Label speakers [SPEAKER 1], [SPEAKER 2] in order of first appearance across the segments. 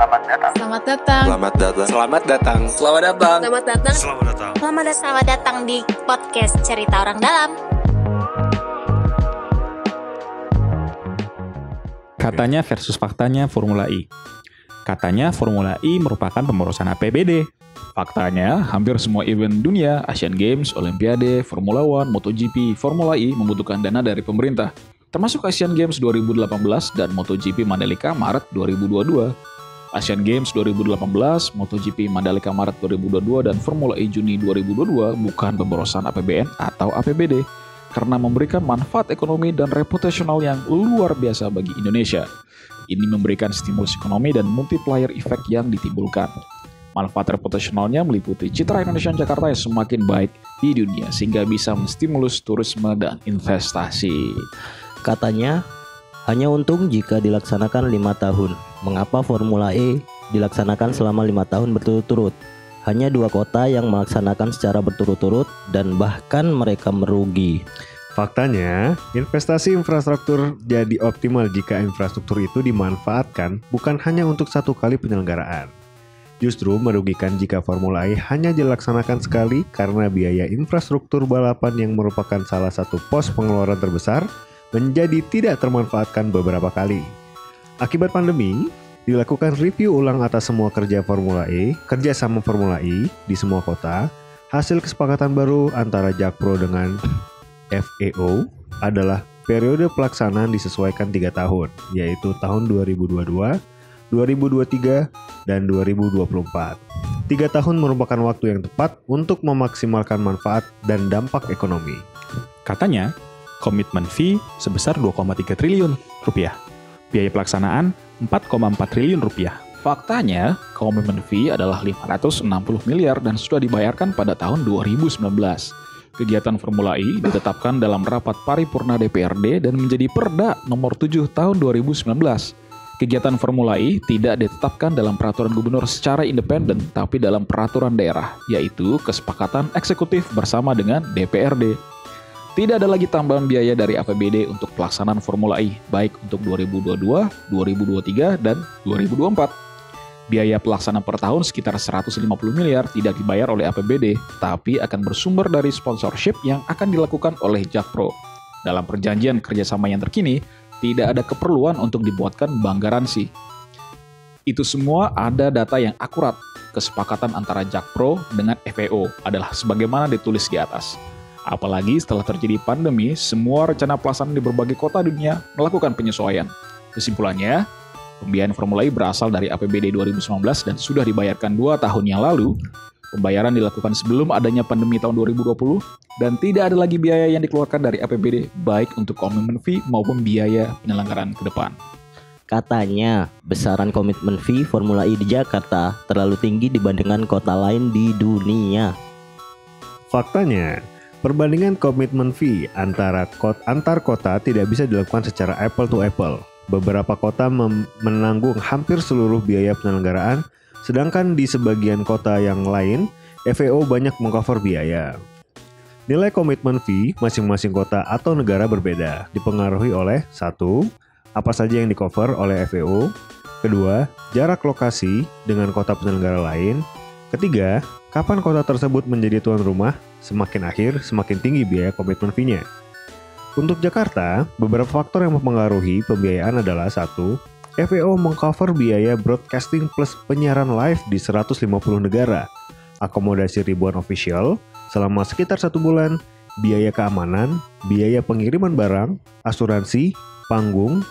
[SPEAKER 1] Selamat datang.
[SPEAKER 2] Selamat datang.
[SPEAKER 3] Selamat datang.
[SPEAKER 4] Selamat datang.
[SPEAKER 5] Selamat datang.
[SPEAKER 2] Selamat datang.
[SPEAKER 5] Selamat datang.
[SPEAKER 6] Selamat datang di podcast Cerita Orang Dalam.
[SPEAKER 7] Katanya versus faktanya Formula E. Katanya Formula E merupakan pemborosan APBD. Faktanya, hampir semua event dunia, Asian Games, Olimpiade, Formula One, MotoGP, Formula E membutuhkan dana dari pemerintah. Termasuk Asian Games 2018 dan MotoGP Mandalika Maret 2022. Asian Games 2018, MotoGP Mandalika Maret 2022, dan Formula E Juni 2022 bukan pemborosan APBN atau APBD, karena memberikan manfaat ekonomi dan reputasional yang luar biasa bagi Indonesia. Ini memberikan stimulus ekonomi dan multiplier effect yang ditimbulkan. Manfaat reputasionalnya meliputi citra Indonesia dan Jakarta yang semakin baik di dunia, sehingga bisa menstimulus turisme dan investasi.
[SPEAKER 8] Katanya, hanya untung jika dilaksanakan 5 tahun. Mengapa Formula E dilaksanakan selama 5 tahun berturut-turut? Hanya 2 kota yang melaksanakan secara berturut-turut dan bahkan mereka merugi.
[SPEAKER 9] Faktanya, investasi infrastruktur jadi optimal jika infrastruktur itu dimanfaatkan bukan hanya untuk satu kali penyelenggaraan. Justru merugikan jika Formula E hanya dilaksanakan sekali karena biaya infrastruktur balapan yang merupakan salah satu pos pengeluaran terbesar menjadi tidak termanfaatkan beberapa kali. Akibat pandemi, dilakukan review ulang atas semua kerjasama Formula E di semua kota. Hasil kesepakatan baru antara Jakpro dengan FEO adalah periode pelaksanaan disesuaikan 3 tahun, yaitu tahun 2022, 2023, dan 2024. 3 tahun merupakan waktu yang tepat untuk memaksimalkan manfaat dan dampak ekonomi.
[SPEAKER 7] Katanya, komitmen fee sebesar 2,3 triliun rupiah. Biaya pelaksanaan 4,4 triliun rupiah. Faktanya, komitmen fee adalah 560 miliar dan sudah dibayarkan pada tahun 2019. Kegiatan Formula E ditetapkan dalam rapat paripurna DPRD dan menjadi Perda nomor 7 tahun 2019. Kegiatan Formula E tidak ditetapkan dalam peraturan gubernur secara independen, tapi dalam peraturan daerah, yaitu kesepakatan eksekutif bersama dengan DPRD. Tidak ada lagi tambahan biaya dari APBD untuk pelaksanaan Formula E, baik untuk 2022, 2023, dan 2024. Biaya pelaksanaan per tahun sekitar 150 miliar tidak dibayar oleh APBD, tapi akan bersumber dari sponsorship yang akan dilakukan oleh Jakpro. Dalam perjanjian kerjasama yang terkini, tidak ada keperluan untuk dibuatkan bank garansi. Itu semua ada data yang akurat. Kesepakatan antara Jakpro dengan FEO adalah sebagaimana ditulis di atas. Apalagi setelah terjadi pandemi, semua rencana pelaksanaan di berbagai kota dunia melakukan penyesuaian. Kesimpulannya, pembiayaan Formula E berasal dari APBD 2019 dan sudah dibayarkan 2 tahun yang lalu. Pembayaran dilakukan sebelum adanya pandemi tahun 2020 dan tidak ada lagi biaya yang dikeluarkan dari APBD baik untuk komitmen fee maupun biaya penyelenggaraan ke depan.
[SPEAKER 8] Katanya, besaran komitmen fee Formula E di Jakarta terlalu tinggi dibandingkan kota lain di dunia.
[SPEAKER 9] Faktanya, perbandingan komitmen fee antar kota tidak bisa dilakukan secara apple to apple. Beberapa kota menanggung hampir seluruh biaya penyelenggaraan, sedangkan di sebagian kota yang lain, FEO banyak mengcover biaya. Nilai komitmen fee masing-masing kota atau negara berbeda, dipengaruhi oleh 1. Apa saja yang di-cover oleh FEO. 2. Jarak lokasi dengan kota penyelenggara lain. 3. Kapan kota tersebut menjadi tuan rumah, semakin akhir semakin tinggi biaya komitmen fee-nya. Untuk Jakarta, beberapa faktor yang mempengaruhi pembiayaan adalah 1. FEO mengcover biaya broadcasting plus penyiaran live di 150 negara, akomodasi ribuan official selama sekitar 1 bulan, biaya keamanan, biaya pengiriman barang, asuransi, panggung,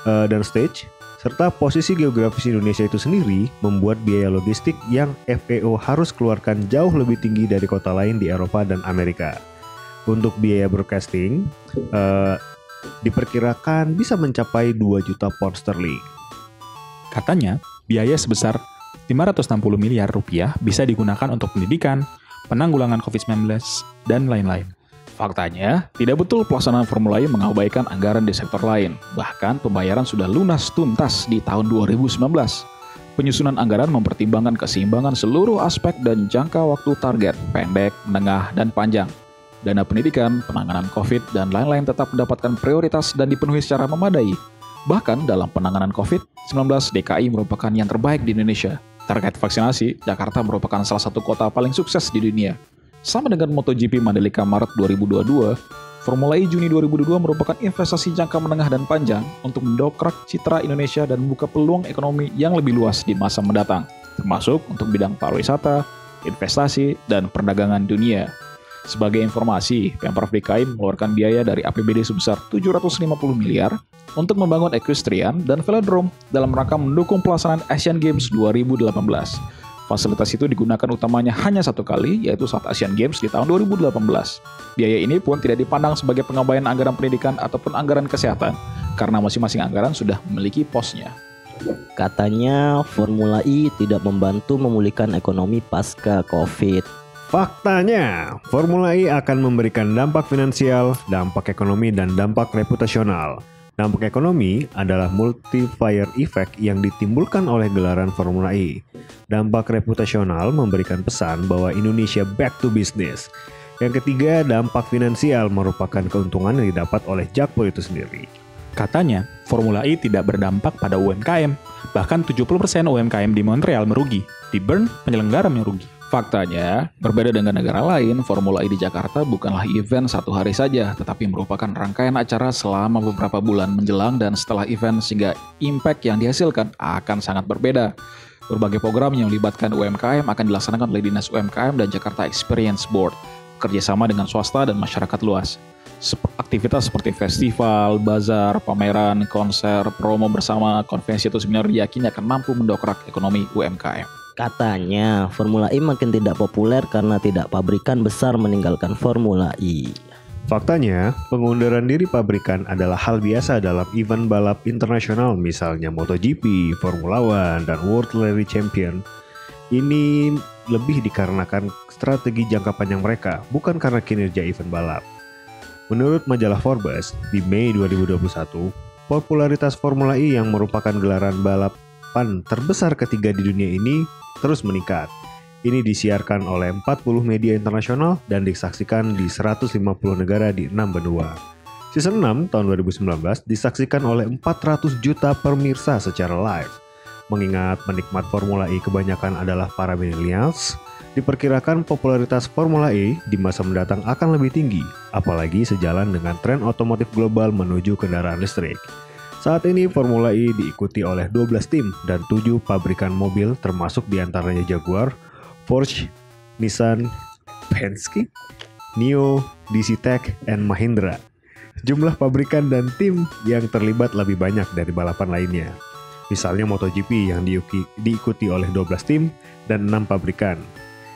[SPEAKER 9] dan stage, serta posisi geografis Indonesia itu sendiri membuat biaya logistik yang FEO harus keluarkan jauh lebih tinggi dari kota lain di Eropa dan Amerika. Untuk biaya broadcasting, diperkirakan bisa mencapai 2 juta pound sterling.
[SPEAKER 7] Katanya, biaya sebesar 560 miliar rupiah bisa digunakan untuk pendidikan, penanggulangan COVID-19, dan lain-lain. Faktanya, tidak betul pelaksanaan Formula E mengabaikan anggaran di sektor lain. Bahkan pembayaran sudah lunas tuntas di tahun 2019. Penyusunan anggaran mempertimbangkan keseimbangan seluruh aspek dan jangka waktu target, pendek, menengah, dan panjang. Dana pendidikan, penanganan COVID, dan lain-lain tetap mendapatkan prioritas dan dipenuhi secara memadai. Bahkan dalam penanganan COVID-19, DKI merupakan yang terbaik di Indonesia. Terkait vaksinasi, Jakarta merupakan salah satu kota paling sukses di dunia. Sama dengan MotoGP Mandalika Maret 2022, Formula E Juni 2022 merupakan investasi jangka menengah dan panjang untuk mendongkrak citra Indonesia dan membuka peluang ekonomi yang lebih luas di masa mendatang, termasuk untuk bidang pariwisata, investasi, dan perdagangan dunia. Sebagai informasi, Pemprov DKI mengeluarkan biaya dari APBD sebesar 750 miliar untuk membangun equestrian dan velodrome dalam rangka mendukung pelaksanaan Asian Games 2018. Fasilitas itu digunakan utamanya hanya satu kali, yaitu saat Asian Games di tahun 2018. Biaya ini pun tidak dipandang sebagai pengabaian anggaran pendidikan ataupun anggaran kesehatan, karena masing-masing anggaran sudah memiliki posnya.
[SPEAKER 8] Katanya Formula E tidak membantu memulihkan ekonomi pasca COVID.
[SPEAKER 9] Faktanya, Formula E akan memberikan dampak finansial, dampak ekonomi, dan dampak reputasional. Dampak ekonomi adalah multiplier effect yang ditimbulkan oleh gelaran Formula E. Dampak reputasional memberikan pesan bahwa Indonesia back to business. Yang ketiga, dampak finansial merupakan keuntungan yang didapat oleh Jakpro itu sendiri.
[SPEAKER 7] Katanya, Formula E tidak berdampak pada UMKM. Bahkan 70% UMKM di Montreal merugi. Di Bern, penyelenggara merugi. Faktanya, berbeda dengan negara lain, Formula E di Jakarta bukanlah event satu hari saja, tetapi merupakan rangkaian acara selama beberapa bulan menjelang dan setelah event, sehingga impact yang dihasilkan akan sangat berbeda. Berbagai program yang melibatkan UMKM akan dilaksanakan oleh Dinas UMKM dan Jakarta Experience Board, kerjasama dengan swasta dan masyarakat luas. Aktivitas seperti festival, bazar, pameran, konser, promo bersama, konvensi atau seminar diyakini akan mampu mendongkrak ekonomi UMKM.
[SPEAKER 8] Katanya Formula E makin tidak populer karena tidak pabrikan besar meninggalkan Formula E.
[SPEAKER 9] Faktanya, pengunduran diri pabrikan adalah hal biasa dalam event balap internasional, misalnya MotoGP, Formula One, dan World Rally Champion. Ini lebih dikarenakan strategi jangka panjang mereka, bukan karena kinerja event balap. Menurut majalah Forbes, di Mei 2021, popularitas Formula E yang merupakan gelaran balapan terbesar ketiga di dunia ini terus meningkat. Ini disiarkan oleh 40 media internasional dan disaksikan di 150 negara di 6 benua. Season 6 tahun 2019 disaksikan oleh 400 juta pemirsa secara live. Mengingat penikmat Formula E kebanyakan adalah para millennials, diperkirakan popularitas Formula E di masa mendatang akan lebih tinggi, apalagi sejalan dengan tren otomotif global menuju kendaraan listrik. Saat ini Formula E diikuti oleh 12 tim dan 7 pabrikan mobil termasuk diantaranya Jaguar, Porsche, Nissan, Penske, NIO, DC Tech, dan Mahindra. Jumlah pabrikan dan tim yang terlibat lebih banyak dari balapan lainnya. Misalnya MotoGP yang diikuti oleh 12 tim dan 6 pabrikan.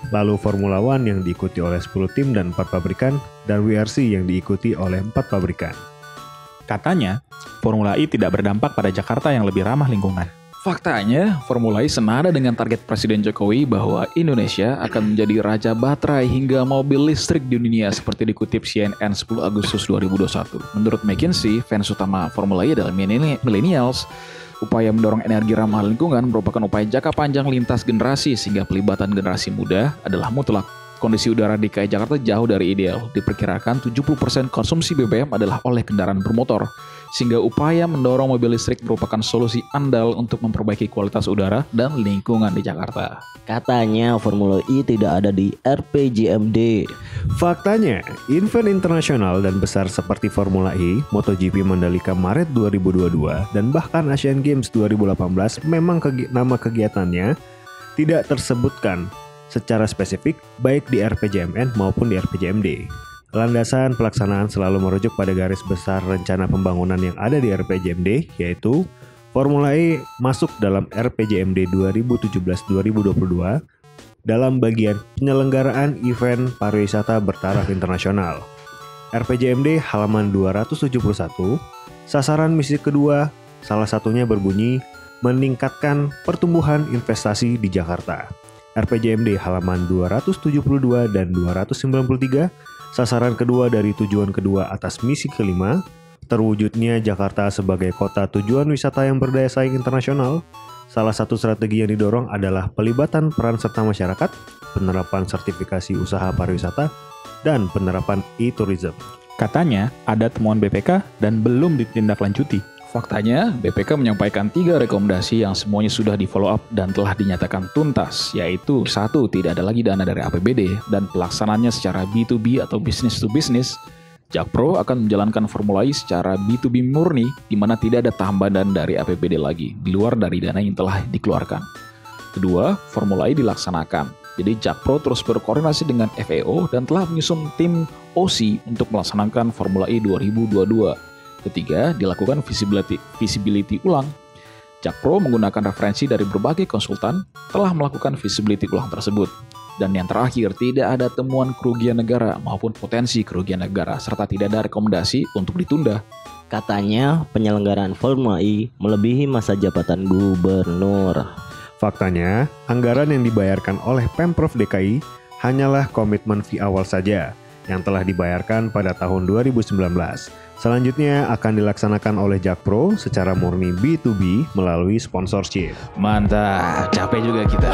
[SPEAKER 9] Lalu Formula One yang diikuti oleh 10 tim dan 4 pabrikan, dan WRC yang diikuti oleh 4 pabrikan.
[SPEAKER 7] Katanya, Formula E tidak berdampak pada Jakarta yang lebih ramah lingkungan. Faktanya, Formula E senada dengan target Presiden Jokowi bahwa Indonesia akan menjadi raja baterai hingga mobil listrik di dunia seperti dikutip CNN 10 Agustus 2021. Menurut McKinsey, fans utama Formula E adalah millennials. Upaya mendorong energi ramah lingkungan merupakan upaya jangka panjang lintas generasi sehingga pelibatan generasi muda adalah mutlak. Kondisi udara DKI Jakarta jauh dari ideal. Diperkirakan 70% konsumsi BBM adalah oleh kendaraan bermotor. Sehingga upaya mendorong mobil listrik merupakan solusi andal untuk memperbaiki kualitas udara dan lingkungan di Jakarta.
[SPEAKER 8] Katanya Formula E tidak ada di RPJMD.
[SPEAKER 9] Faktanya, event internasional dan besar seperti Formula E, MotoGP Mandalika Maret 2022, dan bahkan Asian Games 2018 memang nama kegiatannya tidak tersebutkan secara spesifik baik di RPJMN maupun di RPJMD. Landasan pelaksanaan selalu merujuk pada garis besar rencana pembangunan yang ada di RPJMD, yaitu Formula E masuk dalam RPJMD 2017-2022 dalam bagian penyelenggaraan event pariwisata bertaraf internasional. RPJMD halaman 271, sasaran misi kedua salah satunya berbunyi meningkatkan pertumbuhan investasi di Jakarta. RPJMD halaman 272 dan 293, sasaran kedua dari tujuan kedua atas misi kelima, terwujudnya Jakarta sebagai kota tujuan wisata yang berdaya saing internasional. Salah satu strategi yang didorong adalah pelibatan peran serta masyarakat, penerapan sertifikasi usaha pariwisata, dan penerapan e-tourism.
[SPEAKER 7] Katanya ada temuan BPK dan belum ditindaklanjuti. Faktanya, BPK menyampaikan 3 rekomendasi yang semuanya sudah di-follow up dan telah dinyatakan tuntas, yaitu 1. Tidak ada lagi dana dari APBD dan pelaksanaannya secara B2B atau business to business. Jakpro akan menjalankan Formula E secara B2B murni, di mana tidak ada tambahan dana dari APBD lagi, di luar dari dana yang telah dikeluarkan. Kedua, Formula E dilaksanakan. Jadi Jakpro terus berkoordinasi dengan FAO dan telah menyusun tim OC untuk melaksanakan Formula E 2022. Ketiga, dilakukan visibility ulang. Jakpro menggunakan referensi dari berbagai konsultan telah melakukan visibility ulang tersebut. Dan yang terakhir, tidak ada temuan kerugian negara maupun potensi kerugian negara, serta tidak ada rekomendasi untuk ditunda.
[SPEAKER 8] Katanya penyelenggaraan Formula E melebihi masa jabatan gubernur.
[SPEAKER 9] Faktanya, anggaran yang dibayarkan oleh Pemprov DKI hanyalah komitmen fee awal saja yang telah dibayarkan pada tahun 2019. Selanjutnya akan dilaksanakan oleh Jakpro secara murni B2B melalui sponsorship.
[SPEAKER 7] Mantap, capek juga kita.